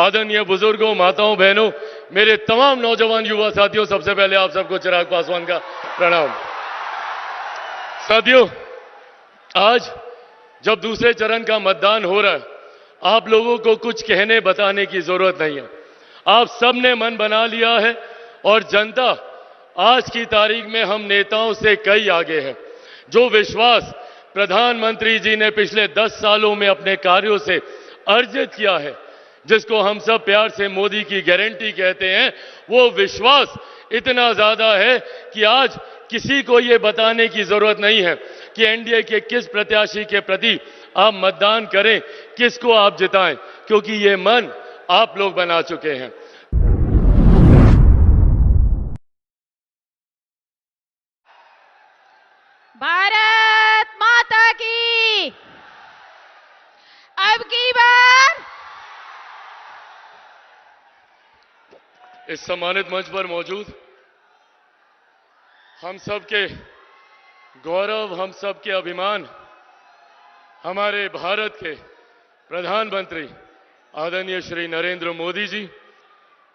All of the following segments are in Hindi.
आदरणीय बुजुर्गों, माताओं, बहनों, मेरे तमाम नौजवान युवा साथियों, सबसे पहले आप सबको चिराग पासवान का प्रणाम। साथियों, आज जब दूसरे चरण का मतदान हो रहा है, आप लोगों को कुछ कहने बताने की जरूरत नहीं है। आप सबने मन बना लिया है और जनता आज की तारीख में हम नेताओं से कई आगे है। जो विश्वास प्रधानमंत्री जी ने पिछले 10 सालों में अपने कार्यों से अर्जित किया है, जिसको हम सब प्यार से मोदी की गारंटी कहते हैं, वो विश्वास इतना ज्यादा है कि आज किसी को ये बताने की जरूरत नहीं है कि एनडीए के किस प्रत्याशी के प्रति आप मतदान करें, किसको आप जिताएं, क्योंकि ये मन आप लोग बना चुके हैं। भारत माता की अब की बार इस सम्मानित मंच पर मौजूद हम सबके गौरव, हम सबके अभिमान, हमारे भारत के प्रधानमंत्री आदरणीय श्री नरेंद्र मोदी जी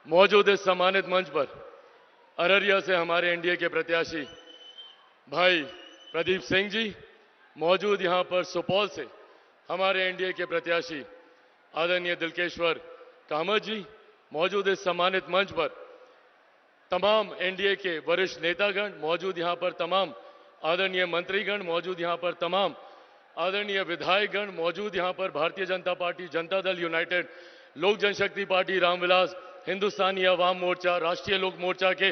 मौजूद इस सम्मानित मंच पर अररिया से हमारे एनडीए के प्रत्याशी भाई प्रदीप सिंह जी, मौजूद यहां पर सुपौल से हमारे एनडीए के प्रत्याशी आदरणीय दिलकेश्वर कामत जी, मौजूद इस सम्मानित मंच पर तमाम एनडीए के वरिष्ठ नेतागण मौजूद, यहां पर तमाम आदरणीय मंत्रीगण मौजूद, यहां पर तमाम आदरणीय विधायकगण मौजूद, यहां पर भारतीय जनता पार्टी, जनता दल यूनाइटेड, लोक जनशक्ति पार्टी, रामविलास, हिंदुस्तानी अवाम मोर्चा, राष्ट्रीय लोक मोर्चा के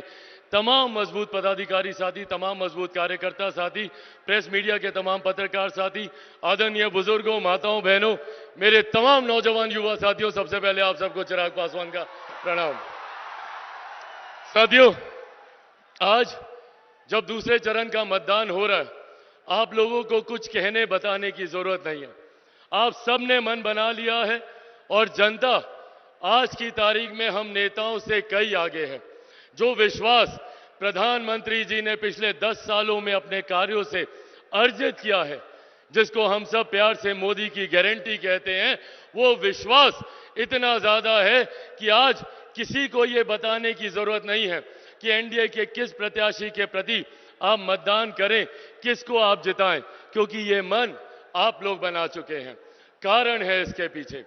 तमाम मजबूत पदाधिकारी साथी, तमाम मजबूत कार्यकर्ता साथी, प्रेस मीडिया के तमाम पत्रकार साथी, आदरणीय बुजुर्गों, माताओं, बहनों, मेरे तमाम नौजवान युवा साथियों, सबसे पहले आप सबको चिराग पासवान का प्रणाम। साथियों, आज जब दूसरे चरण का मतदान हो रहा है, आप लोगों को कुछ कहने बताने की जरूरत नहीं है। आप सबने मन बना लिया है और जनता आज की तारीख में हम नेताओं से कई आगे है। जो विश्वास प्रधानमंत्री जी ने पिछले 10 सालों में अपने कार्यों से अर्जित किया है, जिसको हम सब प्यार से मोदी की गारंटी कहते हैं, वो विश्वास इतना ज्यादा है कि आज किसी को ये बताने की जरूरत नहीं है कि एनडीए के किस प्रत्याशी के प्रति आप मतदान करें, किसको आप जिताएं, क्योंकि ये मन आप लोग बना चुके हैं। कारण है इसके पीछे,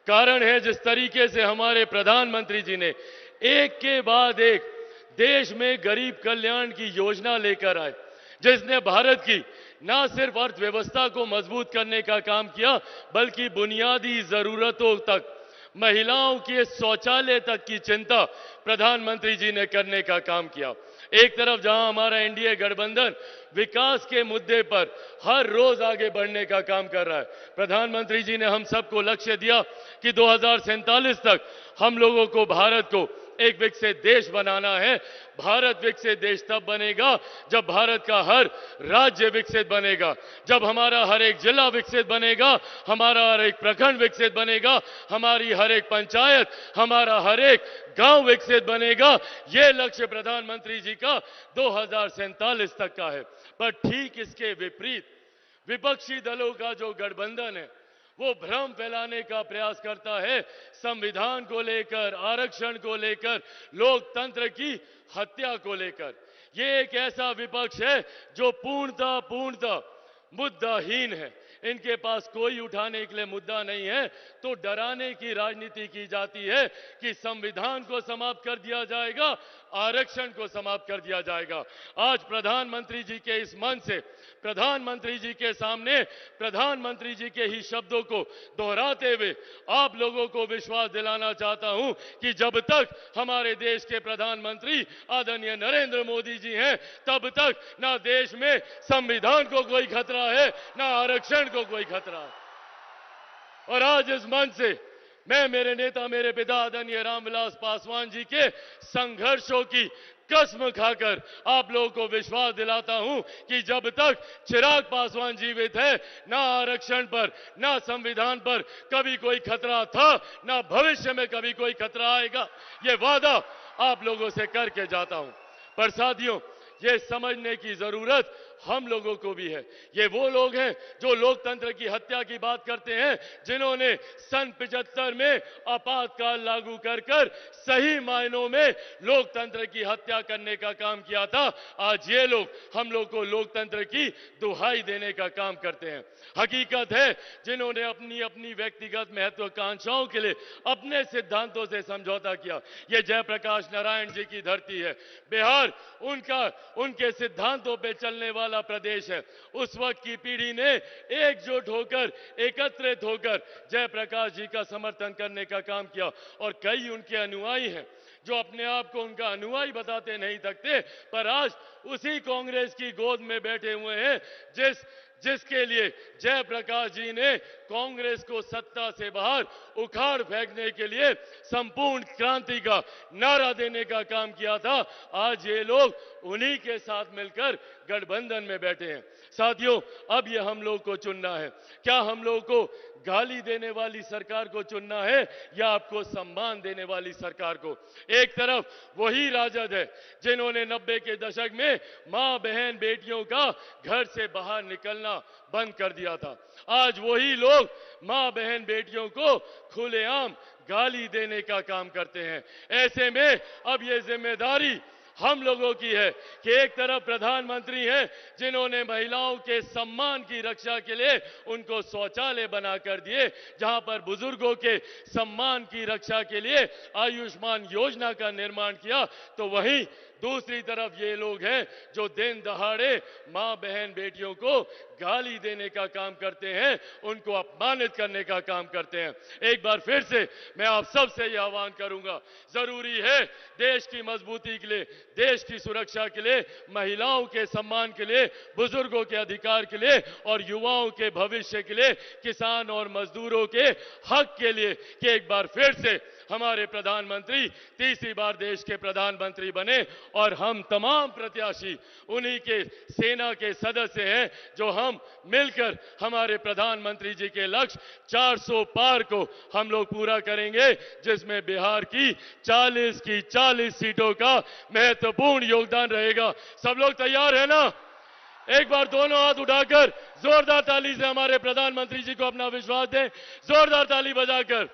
कारण है जिस तरीके से हमारे प्रधानमंत्री जी ने एक के बाद एक देश में गरीब कल्याण की योजना लेकर आए, जिसने भारत की ना सिर्फ अर्थव्यवस्था को मजबूत करने का काम किया, बल्कि बुनियादी जरूरतों तक, महिलाओं के शौचालय तक की चिंता प्रधानमंत्री जी ने करने का काम किया। एक तरफ जहां हमारा एनडीए गठबंधन विकास के मुद्दे पर हर रोज आगे बढ़ने का काम कर रहा है, प्रधानमंत्री जी ने हम सबको लक्ष्य दिया कि 2047 तक हम लोगों को भारत को एक विकसित देश बनाना है। भारत विकसित देश तब बनेगा जब भारत का हर राज्य विकसित बनेगा, जब हमारा हर एक जिला विकसित बनेगा, हमारा हर एक प्रखंड विकसित बनेगा, हमारी हर एक पंचायत, हमारा हर एक गांव विकसित बनेगा। यह लक्ष्य प्रधानमंत्री जी का 2047 तक का है। पर ठीक इसके विपरीत विपक्षी दलों का जो गठबंधन है, वो भ्रम फैलाने का प्रयास करता है, संविधान को लेकर, आरक्षण को लेकर, लोकतंत्र की हत्या को लेकर। ये एक ऐसा विपक्ष है जो पूर्णतः मुद्दाहीन है। इनके पास कोई उठाने के लिए मुद्दा नहीं है, तो डराने की राजनीति की जाती है कि संविधान को समाप्त कर दिया जाएगा, आरक्षण को समाप्त कर दिया जाएगा। आज प्रधानमंत्री जी के इस मन से, प्रधानमंत्री जी के सामने, प्रधानमंत्री जी के ही शब्दों को दोहराते हुए आप लोगों को विश्वास दिलाना चाहता हूं कि जब तक हमारे देश के प्रधानमंत्री आदरणीय नरेंद्र मोदी जी हैं, तब तक ना देश में संविधान को कोई खतरा है, ना आरक्षण को कोई खतरा है। और आज इस मंच से मैं मेरे नेता, मेरे पिता आदरणीय रामविलास पासवान जी के संघर्षों की कसम खाकर आप लोगों को विश्वास दिलाता हूं कि जब तक चिराग पासवान जीवित है, ना आरक्षण पर, ना संविधान पर कभी कोई खतरा था, ना भविष्य में कभी कोई खतरा आएगा। ये वादा आप लोगों से करके जाता हूं। पर साथियों, ये समझने की जरूरत हम लोगों को भी है। ये वो लोग हैं जो लोकतंत्र की हत्या की बात करते हैं, जिन्होंने सन 75 में आपातकाल लागू कर कर सही मायनों में लोकतंत्र की हत्या करने का काम किया था। आज ये लोग हम लोग को लोकतंत्र की दुहाई देने का काम करते हैं। हकीकत है, जिन्होंने अपनी अपनी व्यक्तिगत महत्वाकांक्षाओं के लिए अपने सिद्धांतों से समझौता किया, ये जयप्रकाश नारायण जी की धरती है। बिहार उनके सिद्धांतों पे चलने वाला प्रदेश है। उस वक्त की पीढ़ी ने एकजुट होकर, एकत्रित होकर जयप्रकाश जी का समर्थन करने का काम किया, और कई उनके अनुयायी हैं जो अपने आप को उनका अनुयायी बताते नहीं थकते, पर आज उसी कांग्रेस की गोद में बैठे हुए हैं जिसके लिए जयप्रकाश जी ने कांग्रेस को सत्ता से बाहर उखाड़ फेंकने के लिए संपूर्ण क्रांति का नारा देने का काम किया था। आज ये लोग उन्हीं के साथ मिलकर गठबंधन में बैठे हैं। साथियों, अब ये हम लोग को चुनना है। क्या हम लोग को गाली देने वाली सरकार को चुनना है या आपको सम्मान देने वाली सरकार को? एक तरफ वही राजद है जिन्होंने 90 के दशक में मां बहन बेटियों का घर से बाहर निकलना बंद कर दिया था। आज वही लोग मां बहन बेटियों को खुलेआम गाली देने का काम करते हैं। ऐसे में अब ये जिम्मेदारी हम लोगों की है कि एक तरफ प्रधानमंत्री हैं जिन्होंने महिलाओं के सम्मान की रक्षा के लिए उनको शौचालय बनाकर दिए, जहां पर बुजुर्गों के सम्मान की रक्षा के लिए आयुष्मान योजना का निर्माण किया, तो वहीं दूसरी तरफ ये लोग हैं जो दिन दहाड़े मां बहन बेटियों को गाली देने का काम करते हैं, उनको अपमानित करने का काम करते हैं। एक बार फिर से मैं आप सब से यह आह्वान करूंगा, जरूरी है देश की मजबूती के लिए, देश की सुरक्षा के लिए, महिलाओं के सम्मान के लिए, बुजुर्गों के अधिकार के लिए और युवाओं के भविष्य के लिए, किसान और मजदूरों के हक के लिए कि एक बार फिर से हमारे प्रधानमंत्री तीसरी बार देश के प्रधानमंत्री बने और हम तमाम प्रत्याशी उन्हीं के सेना के सदस्य हैं जो हम मिलकर हमारे प्रधानमंत्री जी के लक्ष्य 400 पार को हम लोग पूरा करेंगे, जिसमें बिहार की 40 सीटों का महत्वपूर्ण योगदान रहेगा। सब लोग तैयार है ना? एक बार दोनों हाथ उठाकर जोरदार ताली से हमारे प्रधानमंत्री जी को अपना विश्वास दें। जोरदार ताली बजाकर।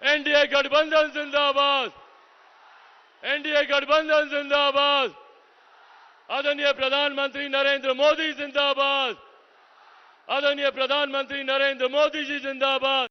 एनडीए गठबंधन जिंदाबाद, एनडीए गठबंधन जिंदाबाद, आदरणीय प्रधानमंत्री नरेंद्र मोदी जिंदाबाद, आदरणीय प्रधानमंत्री नरेंद्र मोदी जी जिंदाबाद।